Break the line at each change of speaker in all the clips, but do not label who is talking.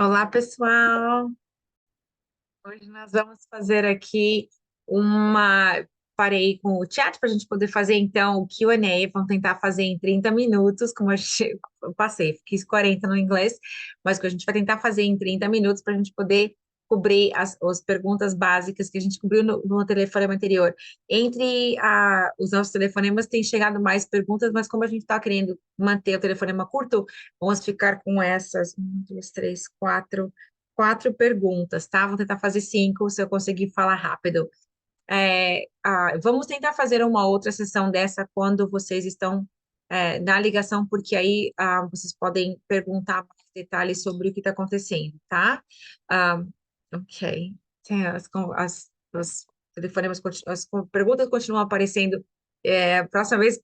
Olá, pessoal! Hoje nós vamos fazer aqui uma. Parei com o chat para a gente poder fazer então o Q&A. Vamos tentar fazer em 30 minutos, como eu passei, fiz 40 no inglês, mas que a gente vai tentar fazer em 30 minutos para a gente poder cobrir as perguntas básicas que a gente cobriu no telefonema anterior. Entre os nossos telefonemas tem chegado mais perguntas, mas como a gente está querendo manter o telefonema curto, vamos ficar com essas. Um, duas, três, quatro perguntas, tá? Vou tentar fazer cinco, se eu conseguir falar rápido. Vamos tentar fazer uma outra sessão dessa quando vocês estão na ligação, porque aí vocês podem perguntar mais detalhes sobre o que está acontecendo, tá? Ah, ok. Tem os telefonemas, perguntas continuam aparecendo. Próxima vez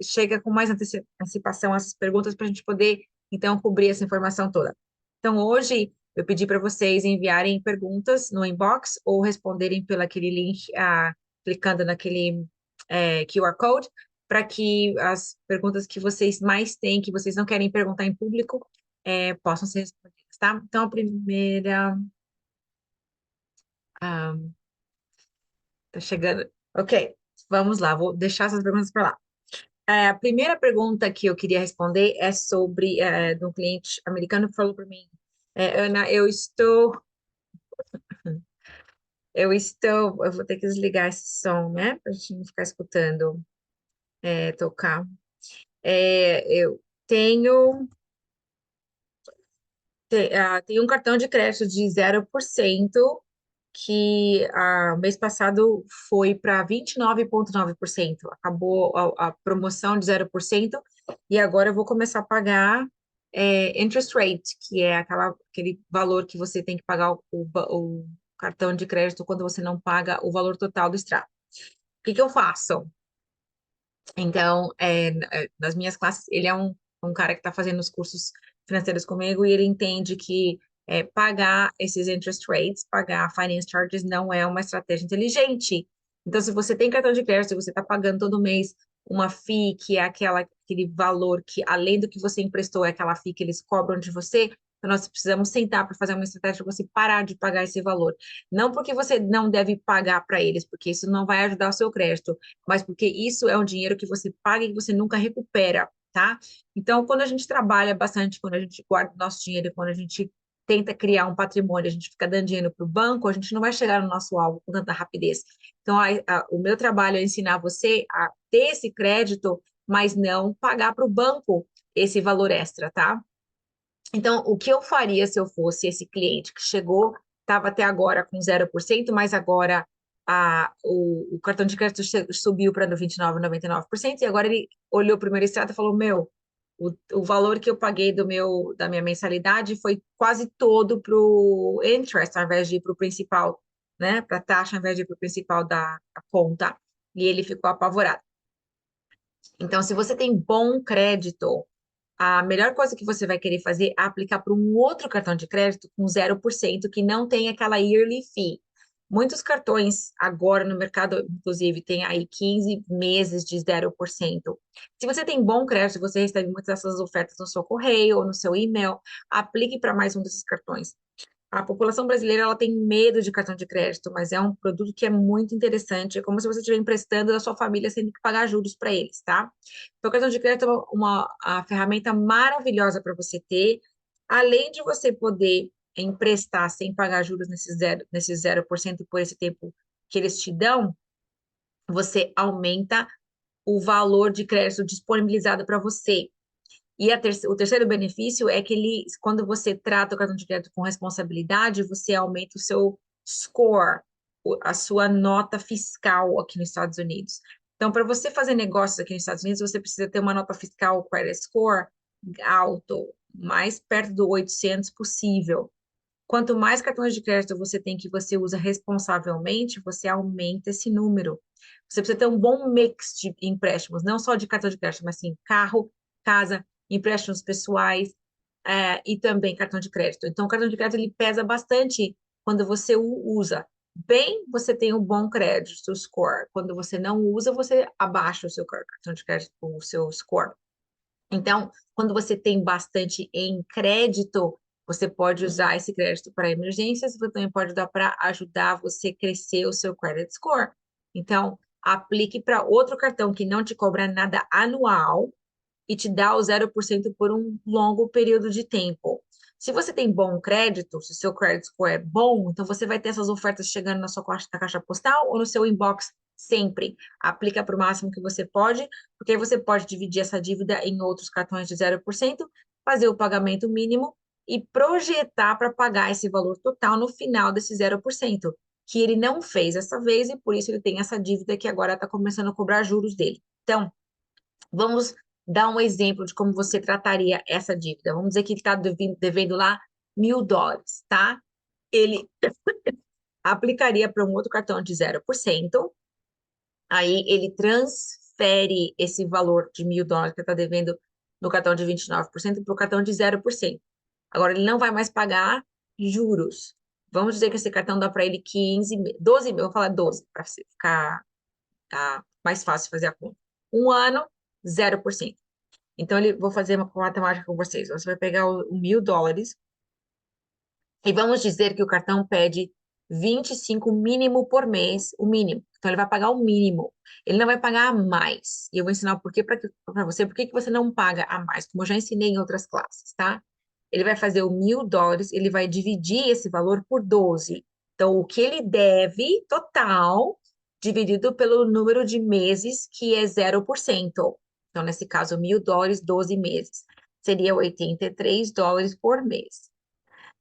chega com mais antecipação essas perguntas para a gente poder, então, cobrir essa informação toda. Então, hoje, eu pedi para vocês enviarem perguntas no inbox ou responderem pelo aquele link, clicando naquele QR Code, para que as perguntas que vocês mais têm, que vocês não querem perguntar em público, possam ser respondidas, tá? Então, a primeira. ah, tá chegando. Ok, vamos lá, vou deixar essas perguntas para lá. A primeira pergunta que eu queria responder é sobre de um cliente americano que falou para mim, Ana, eu vou ter que desligar esse som, né? Para a gente não ficar escutando tocar. Eu tenho, tenho um cartão de crédito de 0% que mês passado foi para 29,9%. Acabou a promoção de 0% e agora eu vou começar a pagar interest rate, que é aquele valor que você tem que pagar o cartão de crédito quando você não paga o valor total do extrato. O que que eu faço? Então, nas minhas classes, ele é um cara que está fazendo os cursos financeiros comigo e ele entende que pagar esses interest rates, pagar finance charges não é uma estratégia inteligente. Então, se você tem cartão de crédito e você está pagando todo mês uma fee, que é aquele valor que, além do que você emprestou, é aquela fee que eles cobram de você, então nós precisamos sentar para fazer uma estratégia para você parar de pagar esse valor. Não porque você não deve pagar para eles, porque isso não vai ajudar o seu crédito, mas porque isso é um dinheiro que você paga e que você nunca recupera, tá? Então, quando a gente trabalha bastante, quando a gente guarda o nosso dinheiro, quando a gente tenta criar um patrimônio, a gente fica dando dinheiro para o banco, a gente não vai chegar no nosso alvo com tanta rapidez. Então, o meu trabalho é ensinar você a ter esse crédito, mas não pagar para o banco esse valor extra, tá? Então, o que eu faria se eu fosse esse cliente que chegou, estava até agora com 0%, mas agora o cartão de crédito subiu para 29,99%, e agora ele olhou para o meu extrato e falou, meu, o valor que eu paguei da minha mensalidade foi quase todo para o interest, ao invés de ir para o principal, né, para a taxa, ao invés de ir para o principal da conta. E ele ficou apavorado. Então, se você tem bom crédito, a melhor coisa que você vai querer fazer é aplicar para um outro cartão de crédito com 0% que não tem aquela yearly fee. Muitos cartões agora no mercado, inclusive, tem aí 15 meses de 0%. Se você tem bom crédito, você recebe muitas dessas ofertas no seu correio ou no seu e-mail, aplique para mais um desses cartões. A população brasileira ela tem medo de cartão de crédito, mas é um produto que é muito interessante. É como se você estivesse emprestando da sua família sem ter que pagar juros para eles, tá? Então, o cartão de crédito é a ferramenta maravilhosa para você ter, além de você poder emprestar sem pagar juros nesses 0% por esse tempo que eles te dão, você aumenta o valor de crédito disponibilizado para você. E o terceiro benefício é que quando você trata o cartão de crédito com responsabilidade, você aumenta o seu score, a sua nota fiscal aqui nos Estados Unidos. Então, para você fazer negócios aqui nos Estados Unidos, você precisa ter uma nota fiscal, credit score, alto, mais perto do 800 possível. Quanto mais cartões de crédito você tem que você usa responsavelmente, você aumenta esse número. Você precisa ter um bom mix de empréstimos, não só de cartão de crédito, mas sim carro, casa, empréstimos pessoais, e também cartão de crédito. Então, o cartão de crédito ele pesa bastante quando você o usa. Bem, você tem um bom crédito score. Quando você não usa, você abaixa o seu cartão de crédito, o seu score. Então, quando você tem bastante em crédito, Você pode usar esse crédito para emergências, você também pode dar para ajudar você a crescer o seu credit score. Então, aplique para outro cartão que não te cobra nada anual e te dá o 0% por um longo período de tempo. Se você tem bom crédito, se o seu credit score é bom, então você vai ter essas ofertas chegando na sua caixa postal ou no seu inbox sempre. Aplica para o máximo que você pode, porque aí você pode dividir essa dívida em outros cartões de 0%, fazer o pagamento mínimo e projetar para pagar esse valor total no final desse 0%, que ele não fez essa vez e por isso ele tem essa dívida que agora está começando a cobrar juros dele. Então, vamos dar um exemplo de como você trataria essa dívida. Vamos dizer que ele está devendo lá $1.000, tá? Ele aplicaria para um outro cartão de 0%, aí ele transfere esse valor de $1.000 que está devendo no cartão de 29% para o cartão de 0%. Agora, ele não vai mais pagar juros. Vamos dizer que esse cartão dá para ele 12, eu vou falar 12, para ficar mais fácil fazer a conta. Um ano, 0%. Então, vou fazer uma matemática com vocês. Você vai pegar o $1.000 e vamos dizer que o cartão pede 25 mínimo por mês, o mínimo. Então, ele vai pagar o mínimo. Ele não vai pagar a mais. E eu vou ensinar o porquê para você, por que você não paga a mais, como eu já ensinei em outras classes, tá? Ele vai fazer o $1.000, ele vai dividir esse valor por 12. Então, o que ele deve total, dividido pelo número de meses, que é 0%. Então, nesse caso, $1.000, 12 meses. Seria $83 por mês.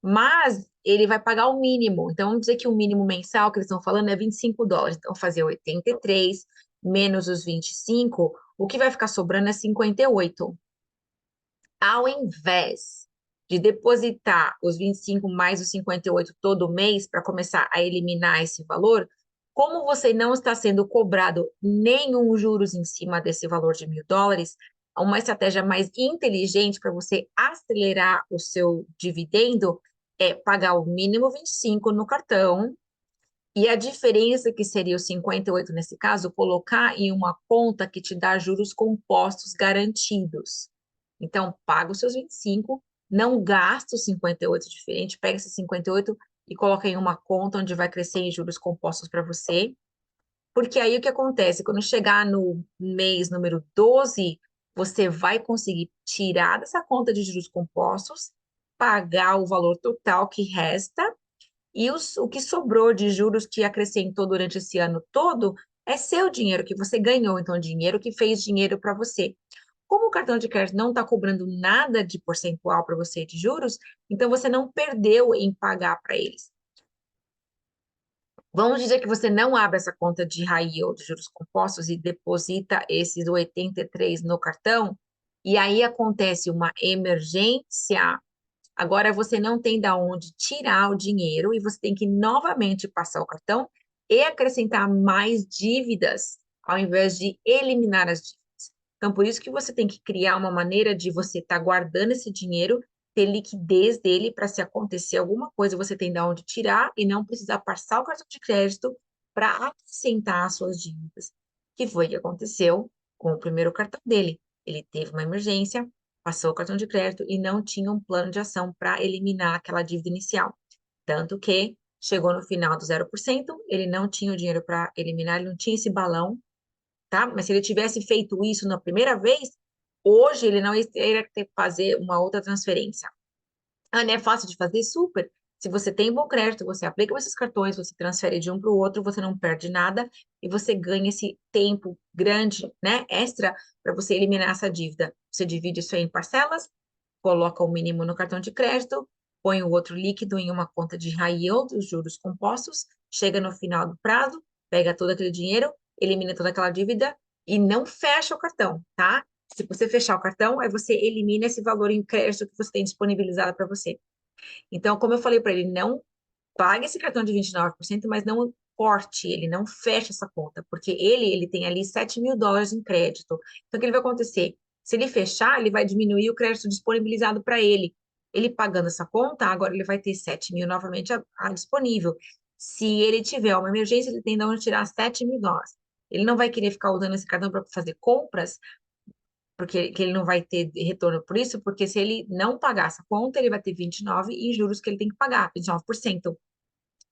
Mas ele vai pagar o mínimo. Então, vamos dizer que o mínimo mensal que eles estão falando é $25. Então, fazer 83 menos os 25, o que vai ficar sobrando é 58. Ao invés de depositar os 25 mais os 58 todo mês para começar a eliminar esse valor, como você não está sendo cobrado nenhum juros em cima desse valor de $1.000, uma estratégia mais inteligente para você acelerar o seu dividendo é pagar o mínimo 25 no cartão e a diferença que seria os 58 nesse caso, colocar em uma conta que te dá juros compostos garantidos. Então, paga os seus 25, não gasta os 58 diferente, pega esses 58 e coloca em uma conta onde vai crescer em juros compostos para você. Porque aí o que acontece? Quando chegar no mês número 12, você vai conseguir tirar dessa conta de juros compostos, pagar o valor total que resta e o que sobrou de juros que acrescentou durante esse ano todo é seu dinheiro que você ganhou, então dinheiro que fez dinheiro para você. Como o cartão de crédito não está cobrando nada de percentual para você de juros, então você não perdeu em pagar para eles. Vamos dizer que você não abre essa conta de high yield, de juros compostos, e deposita esses 83 no cartão, e aí acontece uma emergência. Agora você não tem da onde tirar o dinheiro e você tem que novamente passar o cartão e acrescentar mais dívidas, ao invés de eliminar as dívidas. Então, por isso que você tem que criar uma maneira de você estar guardando esse dinheiro, ter liquidez dele para se acontecer alguma coisa, você tem da onde tirar e não precisar passar o cartão de crédito para acrescentar as suas dívidas. Que foi o que aconteceu com o primeiro cartão dele. Ele teve uma emergência, passou o cartão de crédito e não tinha um plano de ação para eliminar aquela dívida inicial. Tanto que chegou no final do 0%, ele não tinha o dinheiro para eliminar, ele não tinha esse balão, tá? Mas se ele tivesse feito isso na primeira vez, hoje ele não iria ter que fazer uma outra transferência. Ah, não é fácil de fazer? Super. Se você tem bom crédito, você aplica esses cartões, você transfere de um para o outro, você não perde nada e você ganha esse tempo grande, né, extra, para você eliminar essa dívida. Você divide isso aí em parcelas, coloca o mínimo no cartão de crédito, põe o outro líquido em uma conta de high yield, os juros compostos, chega no final do prazo, pega todo aquele dinheiro, elimina toda aquela dívida e não fecha o cartão, tá? Se você fechar o cartão, aí você elimina esse valor em crédito que você tem disponibilizado para você. Então, como eu falei para ele, não pague esse cartão de 29%, mas não corte ele, não feche essa conta, porque ele tem ali $7.000 em crédito. Então, o que ele vai acontecer? Se ele fechar, ele vai diminuir o crédito disponibilizado para ele. Ele pagando essa conta, agora ele vai ter 7.000 novamente disponível. Se ele tiver uma emergência, ele tem de onde tirar $7.000. Ele não vai querer ficar usando esse cartão para fazer compras porque que ele não vai ter retorno por isso, porque se ele não pagar essa conta, ele vai ter 29 e juros que ele tem que pagar, 29%.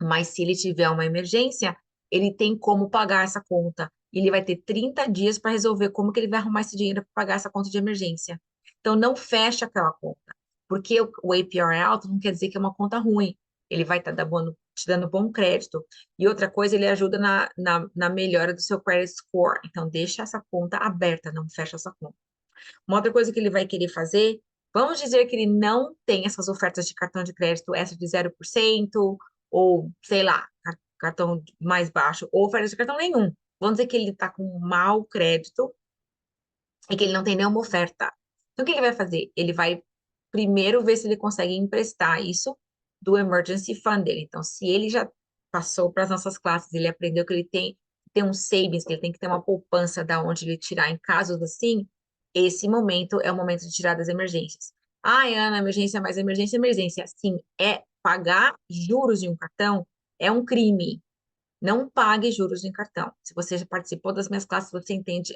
Mas se ele tiver uma emergência, ele tem como pagar essa conta. Ele vai ter 30 dias para resolver como que ele vai arrumar esse dinheiro para pagar essa conta de emergência. Então, não fecha aquela conta. Porque o APR é alto não quer dizer que é uma conta ruim. Ele vai estar te dando bom crédito. E outra coisa, ele ajuda na melhora do seu credit score. Então, deixa essa conta aberta, não fecha essa conta. Uma outra coisa que ele vai querer fazer, vamos dizer que ele não tem essas ofertas de cartão de crédito essa de 0%, ou sei lá, cartão mais baixo, ou oferta de cartão nenhum. Vamos dizer que ele está com um mau crédito e que ele não tem nenhuma oferta. Então, o que ele vai fazer? Ele vai primeiro ver se ele consegue emprestar isso do emergency fund dele. Então, se ele já passou para as nossas classes, ele aprendeu que ele tem um savings, que ele tem que ter uma poupança da onde ele tirar em casos assim, esse momento é o momento de tirar das emergências. Ai, Ana, emergência mais emergência, emergência. Sim, é pagar juros de um cartão é um crime. Não pague juros em cartão. Se você já participou das minhas classes, você entende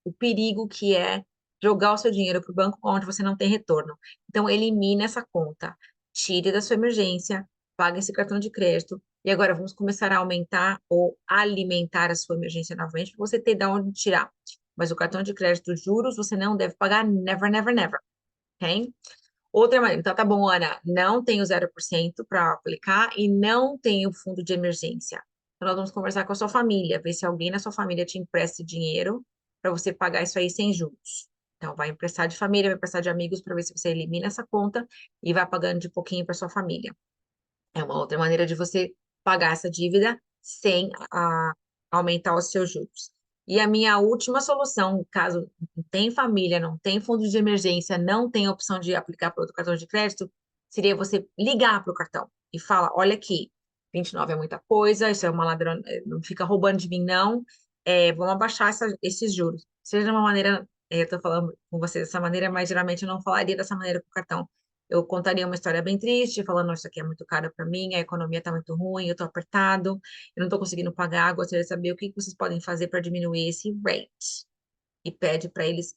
o perigo que é jogar o seu dinheiro para o banco onde você não tem retorno. Então, elimine essa conta, tire da sua emergência, pague esse cartão de crédito. E agora vamos começar a aumentar ou alimentar a sua emergência novamente para você ter de onde tirar. Mas o cartão de crédito, juros, você não deve pagar never, never, never. Ok? Outra maneira, então tá bom, Ana, não tenho 0% para aplicar e não tenho fundo de emergência. Então nós vamos conversar com a sua família, ver se alguém na sua família te empresta dinheiro para você pagar isso aí sem juros. Então vai emprestar de família, vai emprestar de amigos para ver se você elimina essa conta e vai pagando de pouquinho para sua família. É uma outra maneira de você pagar essa dívida sem aumentar os seus juros. E a minha última solução, caso não tem família, não tem fundo de emergência, não tem opção de aplicar para outro cartão de crédito, seria você ligar para o cartão e falar, olha aqui, 29 é muita coisa, isso é uma ladrão, não fica roubando de mim, não. Vamos abaixar esses juros. Seja de uma maneira, eu estou falando com você dessa maneira, mas geralmente eu não falaria dessa maneira com o cartão. Eu contaria uma história bem triste, falando, isso aqui é muito caro para mim, a economia está muito ruim, eu estou apertado, eu não estou conseguindo pagar, gostaria de saber o que que vocês podem fazer para diminuir esse rate. E pede para eles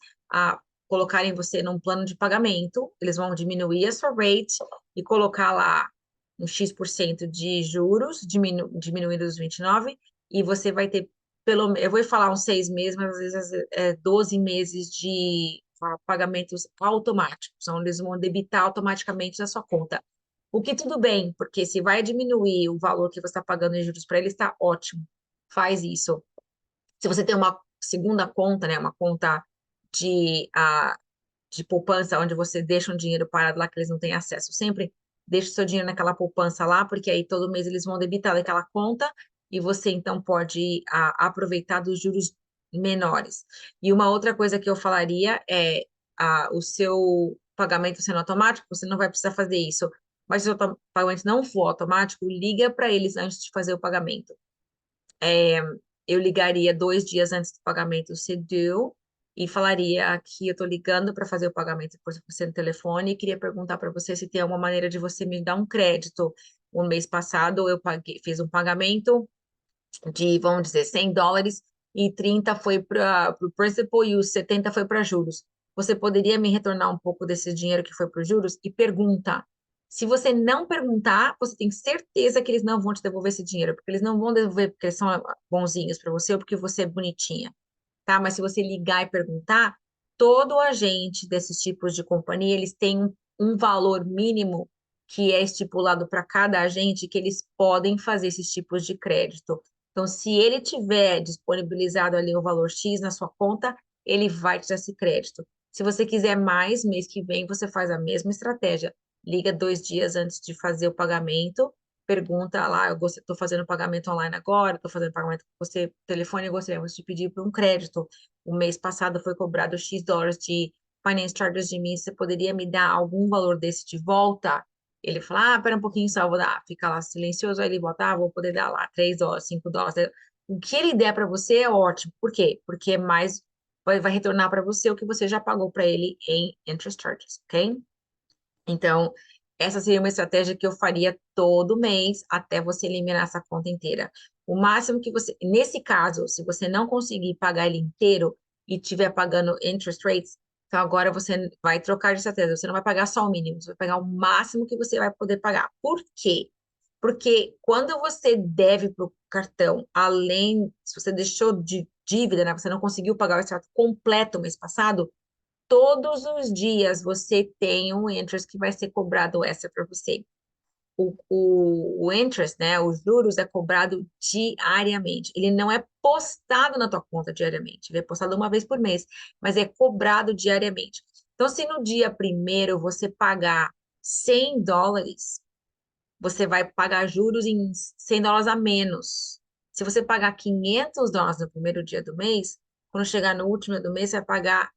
colocarem você num plano de pagamento, eles vão diminuir a sua rate e colocar lá um X% de juros, diminuindo os 29, e você vai ter, eu vou falar uns 6 meses, mas às vezes 12 meses de pagamentos automáticos, onde eles vão debitar automaticamente na sua conta. O que tudo bem, porque se vai diminuir o valor que você está pagando em juros para eles, está ótimo. Faz isso. Se você tem uma segunda conta, né, uma conta de, de poupança, onde você deixa um dinheiro parado lá que eles não têm acesso, sempre deixa o seu dinheiro naquela poupança lá, porque aí todo mês eles vão debitar daquela conta e você então pode aproveitar dos juros menores. E uma outra coisa que eu falaria é o seu pagamento sendo automático, você não vai precisar fazer isso. Mas se o seu pagamento não for automático, liga para eles antes de fazer o pagamento. Eu ligaria 2 dias antes do pagamento ser due e falaria que eu estou ligando para fazer o pagamento por você no telefone e queria perguntar para você se tem alguma maneira de você me dar um crédito. O mês passado eu fiz um pagamento de, vamos dizer, US$ 100 e 30 foi para o principal e os 70 foi para juros. Você poderia me retornar um pouco desse dinheiro que foi para os juros? E pergunta. Se você não perguntar, você tem certeza que eles não vão te devolver esse dinheiro, porque eles não vão devolver porque eles são bonzinhos para você ou porque você é bonitinha, tá? Mas se você ligar e perguntar, todo agente desses tipos de companhia, eles têm um valor mínimo que é estipulado para cada agente que eles podem fazer esses tipos de crédito. Então, se ele tiver disponibilizado ali o valor X na sua conta, ele vai te dar esse crédito. Se você quiser mais, mês que vem você faz a mesma estratégia. Liga 2 dias antes de fazer o pagamento, pergunta lá, eu estou fazendo pagamento online agora, estou fazendo pagamento com você, telefone, eu gostaria de pedir por um crédito. O mês passado foi cobrado X dólares de finance charges de mim, você poderia me dar algum valor desse de volta? Ele fala, pera um pouquinho só, eu vou dar. Fica lá silencioso, aí ele bota, vou poder dar lá US$ 3, US$ 5. O que ele der para você é ótimo. Por quê? Porque mais vai retornar para você o que você já pagou para ele em interest charges, ok? Então, essa seria uma estratégia que eu faria todo mês até você eliminar essa conta inteira. O máximo que você, nesse caso, se você não conseguir pagar ele inteiro, e estiver pagando interest rates, então agora você vai trocar de estratégia. Você não vai pagar só o mínimo, você vai pagar o máximo que você vai poder pagar. Por quê? Porque quando você deve para o cartão, além, se você deixou de dívida, né, você não conseguiu pagar o extrato completo mês passado, todos os dias você tem um interest que vai ser cobrado extra para você. O interest, né, os juros é cobrado diariamente. Ele não é postado na tua conta diariamente, ele é postado uma vez por mês, mas é cobrado diariamente. Então, se no dia primeiro você pagar US$ 100, você vai pagar juros em US$ 100 a menos. Se você pagar US$ 500 no primeiro dia do mês, quando chegar no último dia do mês, você vai pagar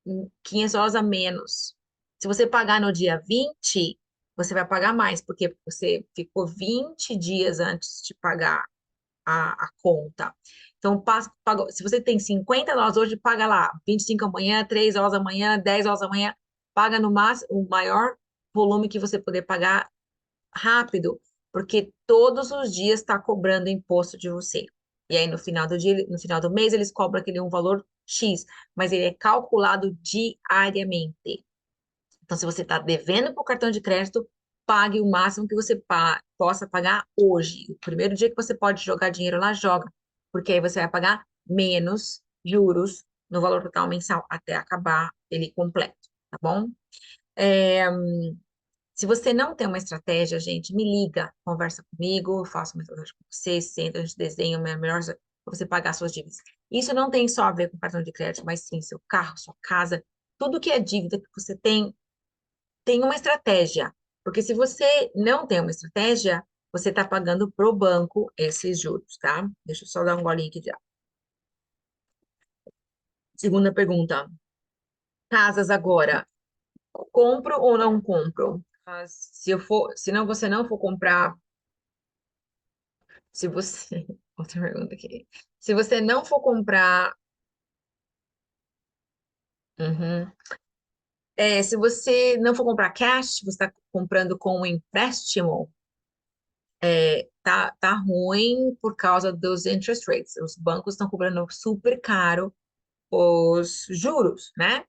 US$ 500 a menos. Se você pagar no dia 20, você vai pagar mais, porque você ficou 20 dias antes de pagar a conta. Então, se você tem US$ 50 hoje, paga lá 25 amanhã, US$ 3 amanhã, US$ 10 amanhã, paga no máximo o maior volume que você puder pagar rápido, porque todos os dias está cobrando imposto de você. E aí, no final do dia, no final do mês, eles cobram aquele um valor X, mas ele é calculado diariamente. Então, se você está devendo para o cartão de crédito, pague o máximo que você possa pagar hoje. O primeiro dia que você pode jogar dinheiro lá, joga, porque aí você vai pagar menos juros no valor total mensal até acabar ele completo, tá bom? É, se você não tem uma estratégia, gente, me liga, conversa comigo, eu faço uma estratégia com você, senta, a gente desenha o melhor para você pagar suas dívidas. Isso não tem só a ver com cartão de crédito, mas sim seu carro, sua casa, tudo que é dívida que você tem uma estratégia. Porque se você não tem uma estratégia, você está pagando pro banco esses juros, tá? Deixa eu só dar um golinho aqui de água. Segunda pergunta. Casas agora. Compro ou não compro? Se não, você não for comprar. Se você. Outra pergunta aqui. Se você não for comprar. Uhum. Se você não for comprar cash, você está comprando com um empréstimo, tá ruim por causa dos interest rates. Os bancos estão cobrando super caro os juros, né?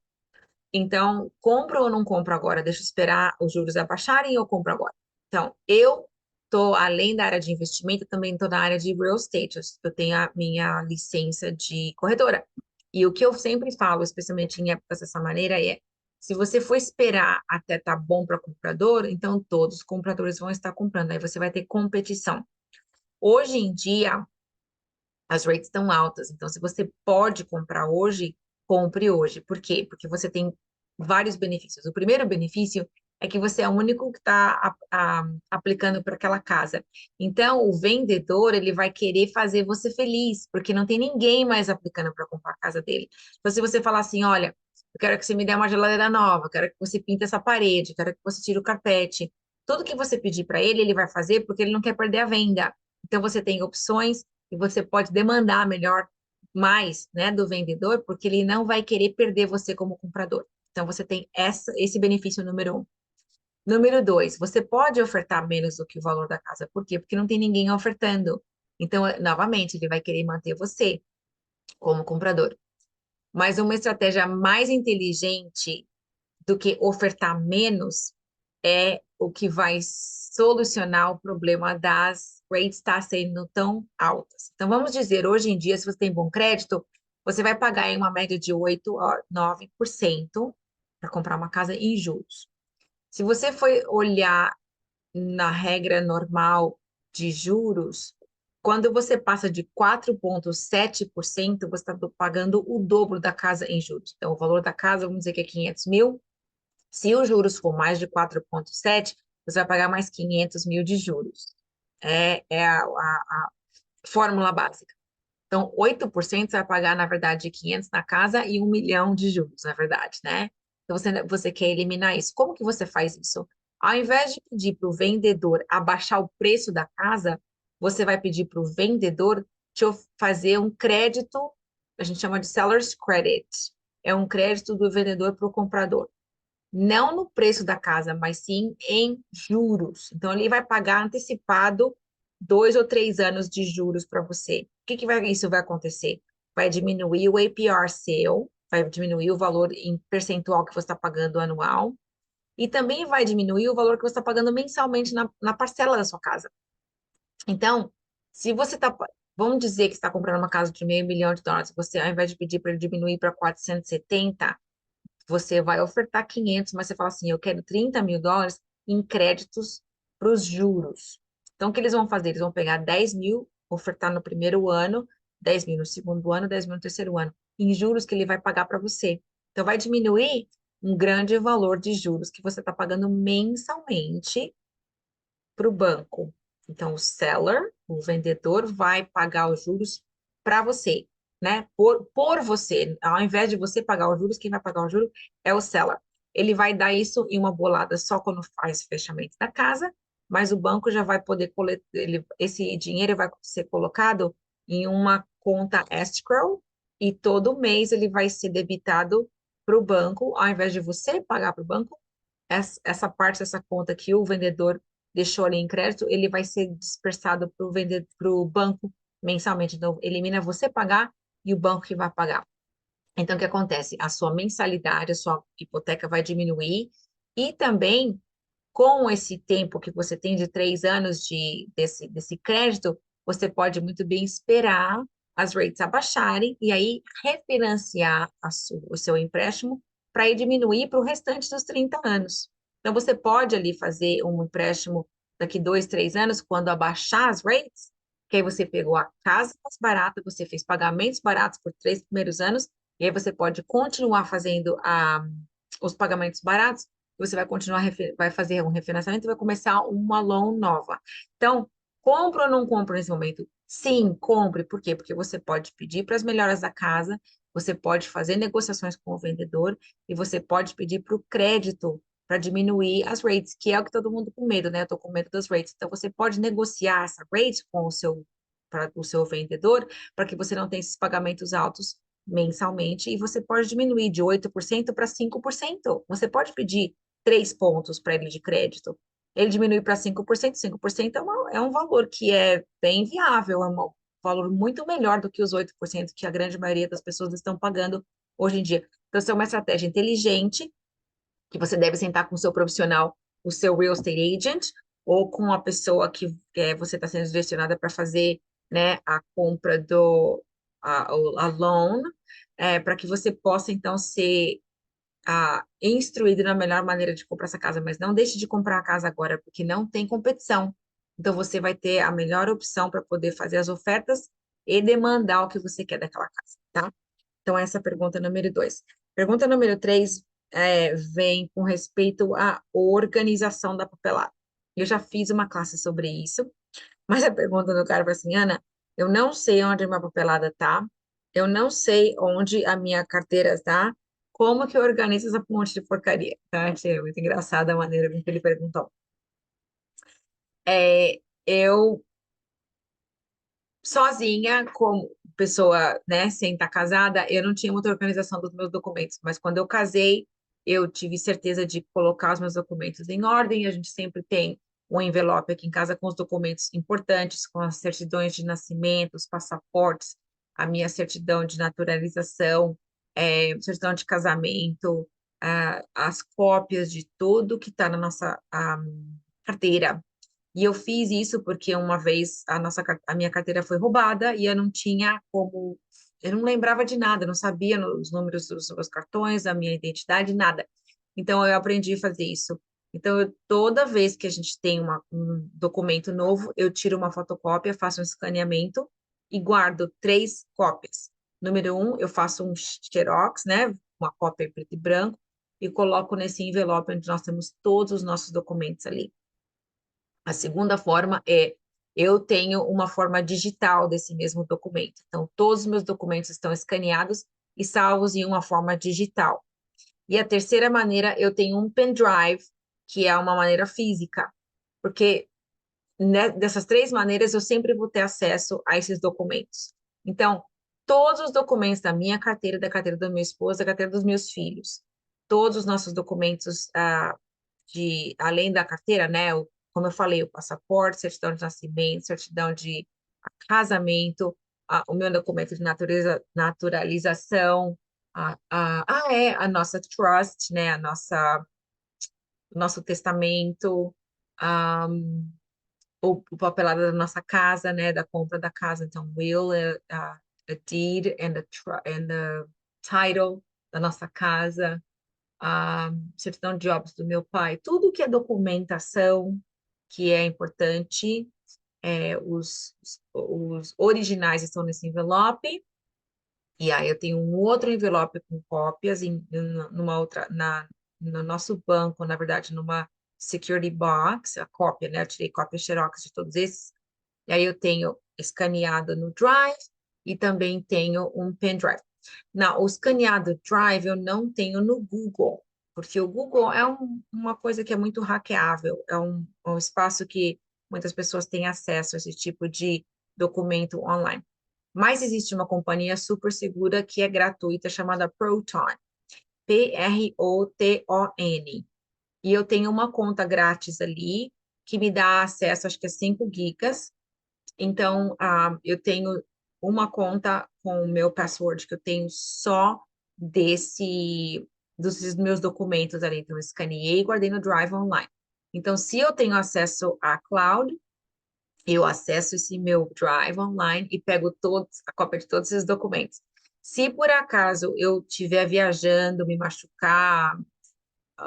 Então, compro ou não compro agora? Deixa eu esperar os juros abaixarem ou compro agora? Então, eu tô além da área de investimento, também estou na área de real estate. Eu tenho a minha licença de corretora. E o que eu sempre falo, especialmente em épocas dessa maneira, é: se você for esperar até tá bom para comprador, então todos os compradores vão estar comprando. Aí você vai ter competição. Hoje em dia, as rates estão altas. Então, se você pode comprar hoje, compre hoje. Por quê? Porque você tem vários benefícios. O primeiro benefício é que você é o único que está aplicando para aquela casa. Então, o vendedor, ele vai querer fazer você feliz, porque não tem ninguém mais aplicando para comprar a casa dele. Então, se você falar assim, olha, eu quero que você me dê uma geladeira nova, eu quero que você pinte essa parede, eu quero que você tire o carpete. Tudo que você pedir para ele, ele vai fazer porque ele não quer perder a venda. Então, você tem opções e você pode demandar melhor mais, né, do vendedor, porque ele não vai querer perder você como comprador. Então, você tem esse benefício número um. Número dois, você pode ofertar menos do que o valor da casa. Por quê? Porque não tem ninguém ofertando. Então, novamente, ele vai querer manter você como comprador. Mas uma estratégia mais inteligente do que ofertar menos é o que vai solucionar o problema das rates estar sendo tão altas. Então, vamos dizer, hoje em dia, se você tem bom crédito, você vai pagar em uma média de 8 a 9% para comprar uma casa em juros. Se você for olhar na regra normal de juros, quando você passa de 4,7%, você está pagando o dobro da casa em juros. Então, o valor da casa, vamos dizer que é 500 mil. Se os juros for mais de 4,7, você vai pagar mais 500 mil de juros. É a fórmula básica. Então, 8% você vai pagar, na verdade, 500 na casa e 1 milhão de juros, na verdade, né? Então, você quer eliminar isso. Como que você faz isso? Ao invés de pedir para o vendedor abaixar o preço da casa, você vai pedir para o vendedor fazer um crédito, a gente chama de seller's credit. É um crédito do vendedor para o comprador. Não no preço da casa, mas sim em juros. Então, ele vai pagar antecipado 2 ou 3 anos de juros para você. O que isso vai acontecer? vai diminuir o APR seu, vai diminuir o valor em percentual que você está pagando anual, e também vai diminuir o valor que você está pagando mensalmente na parcela da sua casa. Então, se você está, vamos dizer que você está comprando uma casa de $500 mil, você, ao invés de pedir para ele diminuir para 470, você vai ofertar 500, mas você fala assim, eu quero $30 mil em créditos para os juros. Então, o que eles vão fazer? Eles vão pegar 10 mil, ofertar no primeiro ano, 10 mil no segundo ano, 10 mil no terceiro ano, em juros que ele vai pagar para você. Então, vai diminuir um grande valor de juros que você está pagando mensalmente para o banco. Então, o seller, o vendedor, vai pagar os juros para você, né? Por você. Ao invés de você pagar os juros, quem vai pagar os juros é o seller. Ele vai dar isso em uma bolada só quando faz o fechamento da casa, mas o banco já vai poder coletar, esse dinheiro vai ser colocado em uma conta escrow e todo mês ele vai ser debitado para o banco, ao invés de você pagar para o banco, essa parte dessa conta que o vendedor deixou ali em crédito, ele vai ser dispersado para o banco mensalmente. Então, elimina você pagar e o banco que vai pagar. Então, o que acontece? A sua mensalidade, a sua hipoteca vai diminuir e também, com esse tempo que você tem de 3 anos desse crédito, você pode muito bem esperar as rates abaixarem e aí refinanciar o seu empréstimo para ir diminuir para o restante dos 30 anos. Então, você pode ali fazer um empréstimo daqui 2, 3 anos, quando abaixar as rates, que aí você pegou a casa mais barata, você fez pagamentos baratos por 3 primeiros anos, e aí você pode continuar fazendo os pagamentos baratos, você vai continuar, vai fazer um refinanciamento e vai começar uma loan nova. Então, compra ou não compra nesse momento? Sim, compre. Por quê? Porque você pode pedir para as melhoras da casa, você pode fazer negociações com o vendedor e você pode pedir para o crédito para diminuir as rates, que é o que todo mundo com medo, né? Eu estou com medo das rates. Então, você pode negociar essa rate com o seu vendedor para que você não tenha esses pagamentos altos mensalmente e você pode diminuir de 8% para 5%. Você pode pedir 3 pontos para ele de crédito. Ele diminui para 5%, 5% é um valor que é bem viável, é um valor muito melhor do que os 8% que a grande maioria das pessoas estão pagando hoje em dia. Então, isso é uma estratégia inteligente, que você deve sentar com o seu profissional, o seu real estate agent, ou com a pessoa que você está sendo direcionada para fazer, né, a compra a loan, para que você possa, então, ser instruído na melhor maneira de comprar essa casa, mas não deixe de comprar a casa agora, porque não tem competição. Então, você vai ter a melhor opção para poder fazer as ofertas e demandar o que você quer daquela casa, tá? Então, essa é a pergunta número 2. Pergunta número 3 vem com respeito à organização da papelada. Eu já fiz uma classe sobre isso, mas a pergunta do cara foi assim, Ana, eu não sei onde a minha papelada tá, eu não sei onde a minha carteira está, como que eu organizo essa monte de porcaria? Tá? Achei muito engraçada a maneira com que ele perguntou. Eu, sozinha, como pessoa, né, sem estar casada, eu não tinha muita organização dos meus documentos, mas quando eu casei, eu tive certeza de colocar os meus documentos em ordem, a gente sempre tem um envelope aqui em casa com os documentos importantes, com as certidões de nascimento, os passaportes, a minha certidão de naturalização, certidão de casamento, as cópias de tudo que está na nossa carteira. E eu fiz isso porque uma vez a minha carteira foi roubada e eu não tinha como, eu não lembrava de nada, não sabia os números dos meus cartões, a minha identidade, nada. Então eu aprendi a fazer isso. Então, toda vez que a gente tem um documento novo, eu tiro uma fotocópia, faço um escaneamento e guardo 3 cópias. Número 1, eu faço um xerox, né? Uma cópia em preto e branco, e coloco nesse envelope onde nós temos todos os nossos documentos ali. A segunda forma eu tenho uma forma digital desse mesmo documento. Então, todos os meus documentos estão escaneados e salvos em uma forma digital. E a terceira maneira, eu tenho um pendrive, que é uma maneira física, porque né, dessas 3 maneiras eu sempre vou ter acesso a esses documentos. Então, todos os documentos da minha carteira, da carteira da minha esposa, da carteira dos meus filhos, todos os nossos documentos além da carteira, né? Como eu falei, o passaporte, certidão de nascimento, certidão de casamento, o meu documento de naturalização, a nossa trust, né? O nosso testamento, a, o papelado da nossa casa, né? Da compra da casa. Então, will, a deed and the title da nossa casa, a certidão de óbitos do meu pai, tudo que é documentação que é importante, os originais estão nesse envelope, e aí eu tenho um outro envelope com cópias numa outra, no nosso banco, na verdade, numa security box, a cópia, né? Eu tirei cópia xerox de todos esses, e aí eu tenho escaneado no Drive e também tenho um pendrive. Não, o escaneado Drive eu não tenho no Google, porque o Google é uma coisa que é muito hackeável, é um espaço que muitas pessoas têm acesso a esse tipo de documento online. Mas existe uma companhia super segura que é gratuita, chamada Proton, Proton. E eu tenho uma conta grátis ali, que me dá acesso, acho que a 5 gigas. Então, eu tenho uma conta com o meu password, que eu tenho só dos meus documentos ali. Então, eu escaneei e guardei no Drive online. Então, se eu tenho acesso à cloud, eu acesso esse meu Drive online e pego a cópia de todos esses documentos. Se por acaso eu estiver viajando, me machucar,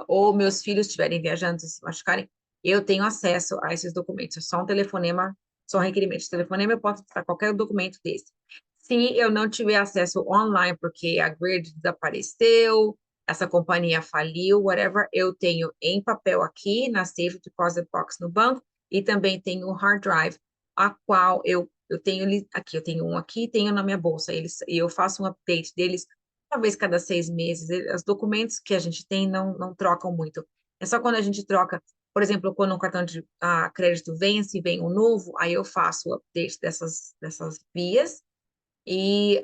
ou meus filhos estiverem viajando e se machucarem, eu tenho acesso a esses documentos. É só um telefonema, só um requerimento de telefonema, eu posso para qualquer documento desse. Se eu não tiver acesso online, porque a Grid desapareceu, essa companhia faliu, whatever, eu tenho em papel aqui na Safe Deposit Box no banco e também tenho o hard drive, a qual eu tenho aqui, eu tenho um aqui, tenho na minha bolsa, e eu faço um update deles uma vez cada 6 meses. Os documentos que a gente tem não trocam muito. É só quando a gente troca, por exemplo, quando um cartão de crédito vence e vem um novo, aí eu faço o update dessas vias e,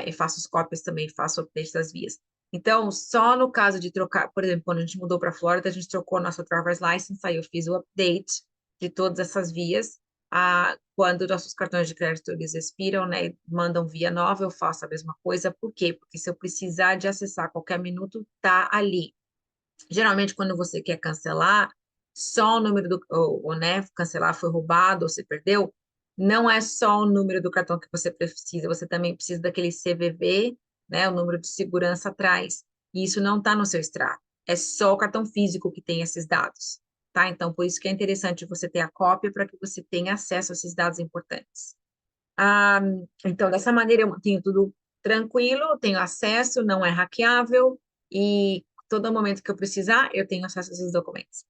e faço as cópias também, faço o update das vias. Então, só no caso de trocar, por exemplo, quando a gente mudou para a Flórida, a gente trocou a nossa driver's license, aí eu fiz o update de todas essas vias. Quando nossos cartões de crédito eles expiram, né, mandam via nova, eu faço a mesma coisa. Por quê? Porque se eu precisar de acessar a qualquer minuto, tá ali. Geralmente, quando você quer cancelar, só o número né, cancelar foi roubado ou você perdeu, não é só o número do cartão que você precisa, você também precisa daquele CVV, né, o número de segurança atrás. E isso não está no seu extrato. É só o cartão físico que tem esses dados, tá? Então, por isso que é interessante você ter a cópia para que você tenha acesso a esses dados importantes. Ah, então, dessa maneira, eu mantenho tudo tranquilo, tenho acesso, não é hackeável, e todo momento que eu precisar, eu tenho acesso a esses documentos.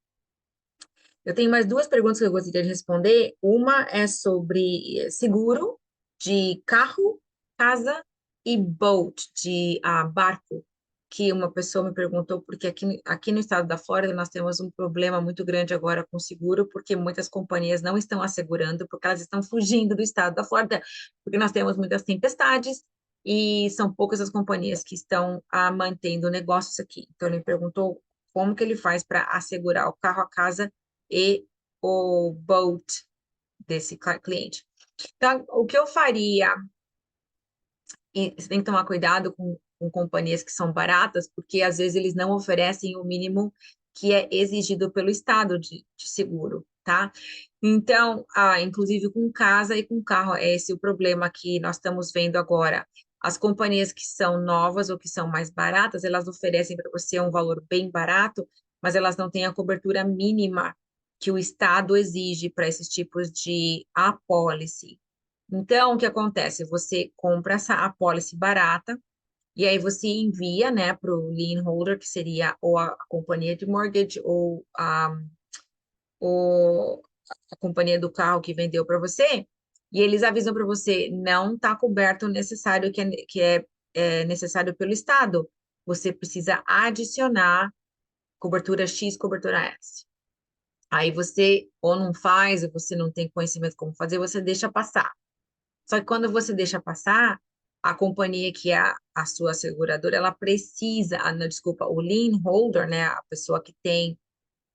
Eu tenho mais duas perguntas que eu gostaria de responder. Uma é sobre seguro de carro, casa e boat, de barco, que uma pessoa me perguntou, porque aqui no estado da Flórida nós temos um problema muito grande agora com seguro, porque muitas companhias não estão assegurando, porque elas estão fugindo do estado da Flórida, porque nós temos muitas tempestades e são poucas as companhias que estão mantendo negócios aqui. Então, ele me perguntou como que ele faz para assegurar o carro, a casa e o boat desse cliente. Então, o que eu faria, e você tem que tomar cuidado com companhias que são baratas, porque às vezes eles não oferecem o mínimo que é exigido pelo estado de seguro, tá? Então, inclusive com casa e com carro, é esse o problema que nós estamos vendo agora. As companhias que são novas ou que são mais baratas, elas oferecem para você um valor bem barato, mas elas não têm a cobertura mínima que o estado exige para esses tipos de apólice. Então, o que acontece? Você compra essa apólice barata e aí você envia, né, para o lien holder, que seria ou a companhia de mortgage ou a companhia do carro que vendeu para você, e eles avisam para você, não está coberto o necessário que é necessário pelo Estado. Você precisa adicionar cobertura X, cobertura S. Aí você ou não faz, ou você não tem conhecimento como fazer, você deixa passar. Só que quando você deixa passar, a companhia que é a sua seguradora, ela precisa, não, desculpa, o lien holder, né, a pessoa que tem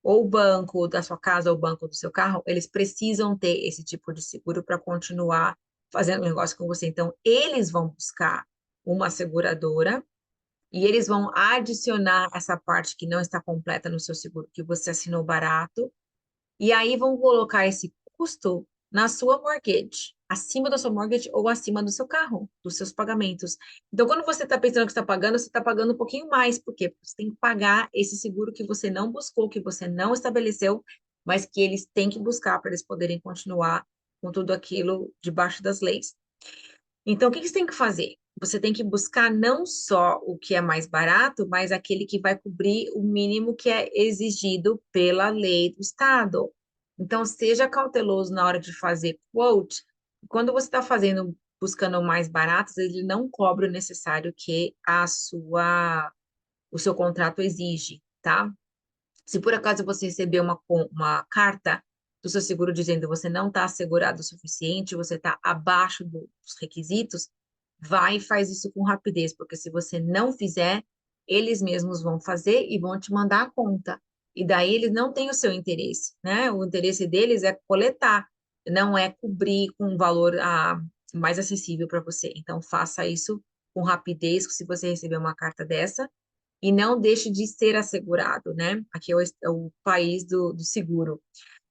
ou o banco da sua casa ou o banco do seu carro, eles precisam ter esse tipo de seguro para continuar fazendo negócio com você. Então, eles vão buscar uma seguradora e eles vão adicionar essa parte que não está completa no seu seguro, que você assinou barato, e aí vão colocar esse custo na sua mortgage, acima da sua mortgage ou acima do seu carro, dos seus pagamentos. Então, quando você está pensando que está pagando, você está pagando um pouquinho mais. Por quê? Porque você tem que pagar esse seguro que você não buscou, que você não estabeleceu, mas que eles têm que buscar para eles poderem continuar com tudo aquilo debaixo das leis. Então, o que que você tem que fazer? Você tem que buscar não só o que é mais barato, mas aquele que vai cobrir o mínimo que é exigido pela lei do estado. Então, seja cauteloso na hora de fazer quote. Quando você está fazendo, buscando o mais barato, ele não cobra o necessário que o seu contrato exige, tá? Se por acaso você receber uma carta do seu seguro dizendo que você não está assegurado o suficiente, você está abaixo dos requisitos, vai e faz isso com rapidez, porque se você não fizer, eles mesmos vão fazer e vão te mandar a conta. E daí eles não têm o seu interesse, né? O interesse deles é coletar, não é cobrir com um valor mais acessível para você. Então, faça isso com rapidez, se você receber uma carta dessa e não deixe de ser assegurado, né? Aqui é o país do seguro.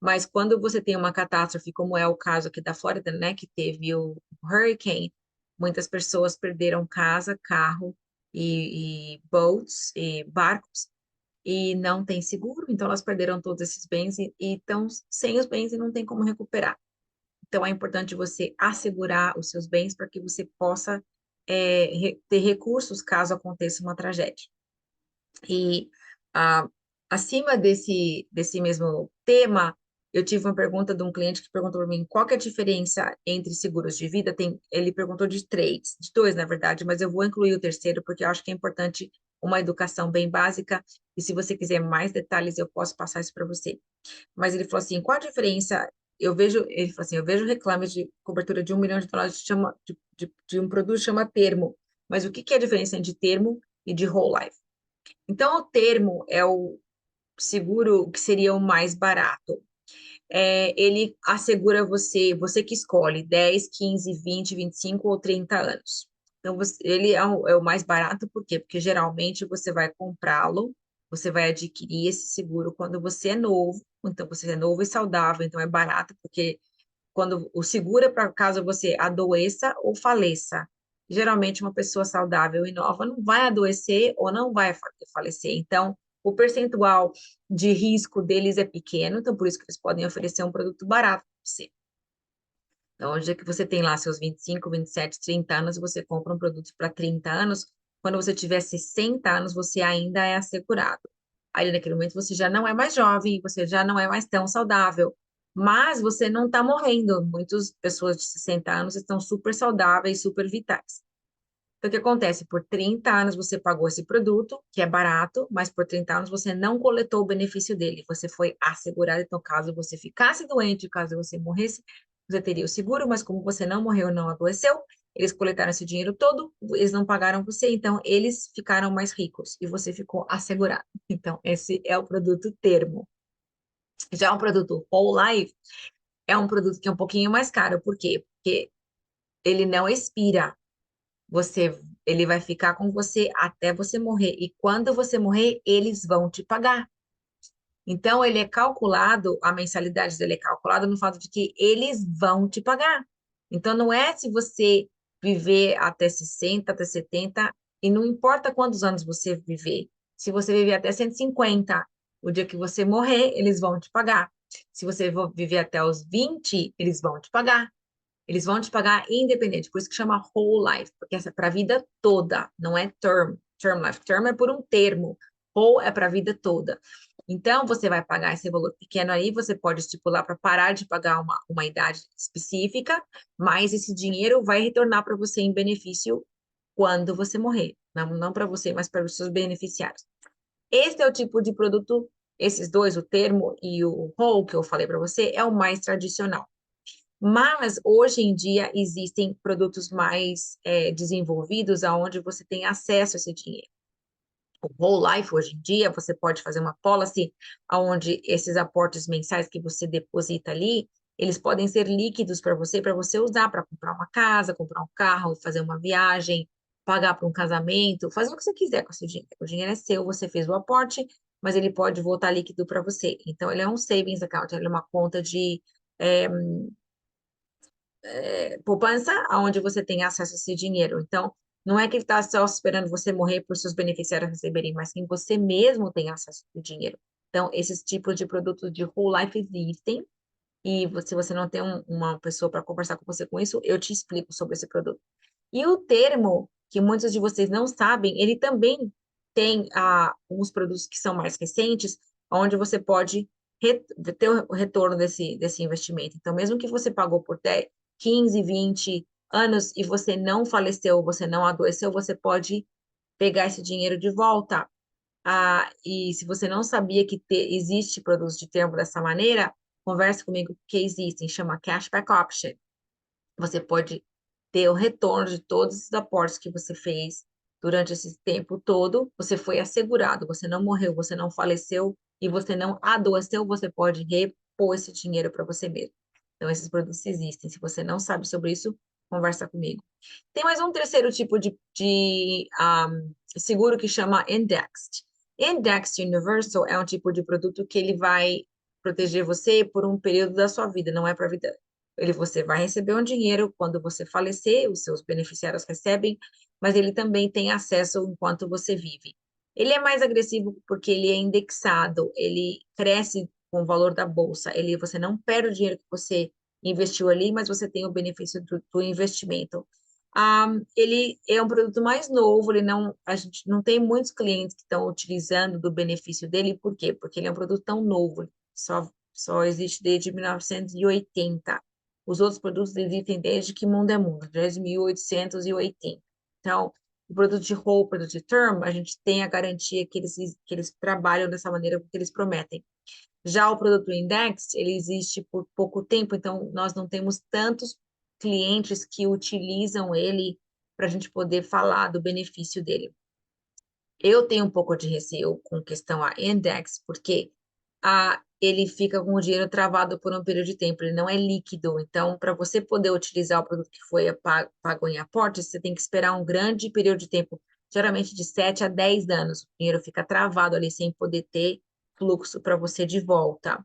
Mas quando você tem uma catástrofe, como é o caso aqui da Flórida, né, que teve o hurricane, muitas pessoas perderam casa, carro e boats e barcos e não tem seguro, então elas perderam todos esses bens e estão sem os bens e não tem como recuperar. Então é importante você assegurar os seus bens para que você possa ter recursos caso aconteça uma tragédia. E ah, acima desse mesmo tema, eu tive uma pergunta de um cliente que perguntou para mim qual que é a diferença entre seguros de vida. Ele perguntou de três, de dois, na verdade, mas eu vou incluir o terceiro porque eu acho que é importante uma educação bem básica. E se você quiser mais detalhes, eu posso passar isso para você. Mas ele falou assim, qual a diferença? Ele falou assim, eu vejo reclames de cobertura de US$ 1 milhão de um produto que chama termo. Mas o que que é a diferença entre termo e de whole life? Então, o termo é o seguro que seria o mais barato. Ele assegura você que escolhe 10, 15, 20, 25 ou 30 anos. Então, ele é o mais barato, por quê? Porque geralmente você vai comprá-lo, você vai adquirir esse seguro quando você é novo, então você é novo e saudável, então é barato, porque quando o seguro é para caso você adoeça ou faleça. Geralmente, uma pessoa saudável e nova não vai adoecer ou não vai falecer. Então, o percentual de risco deles é pequeno, então por isso que eles podem oferecer um produto barato para você. Então, hoje é que você tem lá seus 25, 27, 30 anos, você compra um produto para 30 anos, quando você tiver 60 anos, você ainda é assegurado. Aí, naquele momento, você já não é mais jovem, você já não é mais tão saudável, mas você não está morrendo. Muitas pessoas de 60 anos estão super saudáveis, super vitais. Então, o que acontece? Por 30 anos você pagou esse produto, que é barato, mas por 30 anos você não coletou o benefício dele. Você foi assegurado, então, caso você ficasse doente, caso você morresse, você teria o seguro, mas como você não morreu, não adoeceu, eles coletaram esse dinheiro todo, eles não pagaram você, então eles ficaram mais ricos e você ficou assegurado. Então, esse é o produto termo. Já o produto whole life é um produto que é um pouquinho mais caro. Por quê? Porque ele não expira. Você, ele vai ficar com você até você morrer. E quando você morrer, eles vão te pagar. Então, ele é calculado, a mensalidade dele é calculada no fato de que eles vão te pagar. Então, não é se você viver até 60, até 70, e não importa quantos anos você viver. Se você viver até 150, o dia que você morrer, eles vão te pagar. Se você viver até os 20, eles vão te pagar. Eles vão te pagar independente, por isso que chama whole life, porque essa é para a vida toda, não é term life. Term é por um termo, whole é para a vida toda. Então, você vai pagar esse valor pequeno aí, você pode estipular para parar de pagar uma idade específica, mas esse dinheiro vai retornar para você em benefício quando você morrer. Não para você, mas para os seus beneficiários. Esse é o tipo de produto, esses dois, o termo e o whole, que eu falei para você, é o mais tradicional. Mas hoje em dia existem produtos mais desenvolvidos aonde você tem acesso a esse dinheiro. o whole life hoje em dia, você pode fazer uma policy onde esses aportes mensais que você deposita ali, eles podem ser líquidos para você usar para comprar uma casa, comprar um carro, fazer uma viagem, pagar para um casamento, fazer o que você quiser com esse dinheiro. O dinheiro é seu, você fez o aporte, mas ele pode voltar líquido para você. Então, ele é um savings account, ele é uma conta de é, poupança onde você tem acesso a esse dinheiro. Então, não é que ele está só esperando você morrer para os seus beneficiários receberem, mas que você mesmo tem acesso ao dinheiro. Então, esses tipos de produtos de whole life existem, e se você não tem uma pessoa para conversar com você com isso, eu te explico sobre esse produto. E o termo, que muitos de vocês não sabem, ele também tem uns produtos que são mais recentes, onde você pode ter o retorno desse investimento. Então, mesmo que você pagou por 10, 15, 20 anos e você não faleceu, você não adoeceu, você pode pegar esse dinheiro de volta. E se você não sabia que existe produtos de termo dessa maneira, converse comigo, porque existem, chama Cashback Option. Você pode ter o retorno de todos esses aportes que você fez durante esse tempo todo. Você foi assegurado, você não morreu, você não faleceu e você não adoeceu, você pode repor esse dinheiro para você mesmo. Então, esses produtos existem. Se você não sabe sobre isso, conversa comigo. Tem mais um terceiro tipo de seguro que chama Indexed. Indexed Universal é um tipo de produto que ele vai proteger você por um período da sua vida, não é para a vida. Você vai receber um dinheiro quando você falecer, os seus beneficiários recebem, mas ele também tem acesso enquanto você vive. Ele é mais agressivo porque ele é indexado, ele cresce com o valor da bolsa, você não perde o dinheiro que você investiu ali, mas você tem o benefício do investimento. Ele é um produto mais novo, a gente não tem muitos clientes que estão utilizando do benefício dele, por quê? Porque ele é um produto tão novo, só existe desde 1980. Os outros produtos existem desde que mundo é mundo, desde 1880. Então, o produto de whole, o produto de term, a gente tem a garantia que eles trabalham dessa maneira porque eles prometem. Já o produto index, ele existe por pouco tempo, então nós não temos tantos clientes que utilizam ele para a gente poder falar do benefício dele. Eu tenho um pouco de receio com questão a index, porque ele fica com o dinheiro travado por um período de tempo, ele não é líquido. Então, para você poder utilizar o produto que foi pago em aporte, você tem que esperar um grande período de tempo, geralmente de 7 a 10 anos. O dinheiro fica travado ali sem poder ter fluxo para você de volta.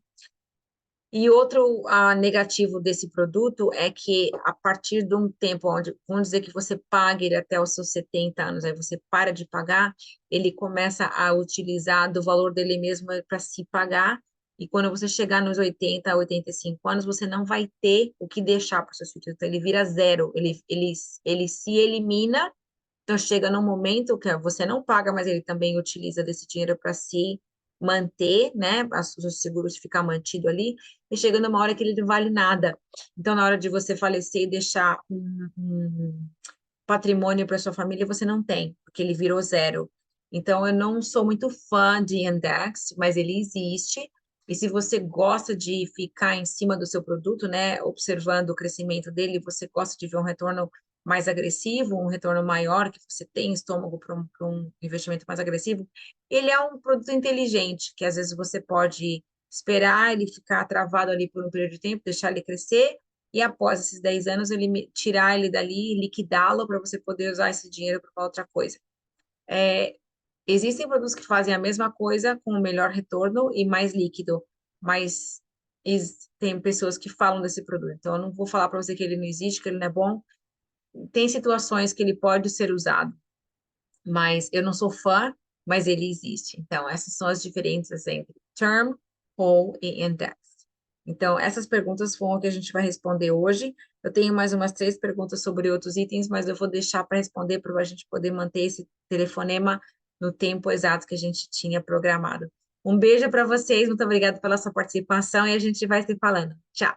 E outro negativo desse produto é que a partir de um tempo onde, vamos dizer que você pague ele até os seus 70 anos, aí você para de pagar, ele começa a utilizar do valor dele mesmo para se pagar, e quando você chegar nos 80, 85 anos, você não vai ter o que deixar para os seus filhos, então ele vira zero, ele se elimina, então chega num momento que você não paga, mas ele também utiliza desse dinheiro para se manter, né, os seguros ficar mantido ali, e chega numa hora que ele não vale nada. Então, na hora de você falecer e deixar um patrimônio para sua família, você não tem, porque ele virou zero. Então, eu não sou muito fã de index, mas ele existe. E se você gosta de ficar em cima do seu produto, né, observando o crescimento dele, você gosta de ver um retorno mais agressivo, um retorno maior, que você tem estômago para um investimento mais agressivo, ele é um produto inteligente, que às vezes você pode esperar ele ficar travado ali por um período de tempo, deixar ele crescer, e após esses 10 anos, tirar ele dali, liquidá-lo para você poder usar esse dinheiro para outra coisa. Existem produtos que fazem a mesma coisa com o melhor retorno e mais líquido, mas tem pessoas que falam desse produto. Então, eu não vou falar para você que ele não existe, que ele não é bom. Tem situações que ele pode ser usado, mas eu não sou fã, mas ele existe. Então, essas são as diferenças entre term, whole e index. Então, essas perguntas foram o que a gente vai responder hoje. Eu tenho mais umas 3 perguntas sobre outros itens, mas eu vou deixar para responder para a gente poder manter esse telefonema no tempo exato que a gente tinha programado. Um beijo para vocês, muito obrigada pela sua participação e a gente vai se falando. Tchau!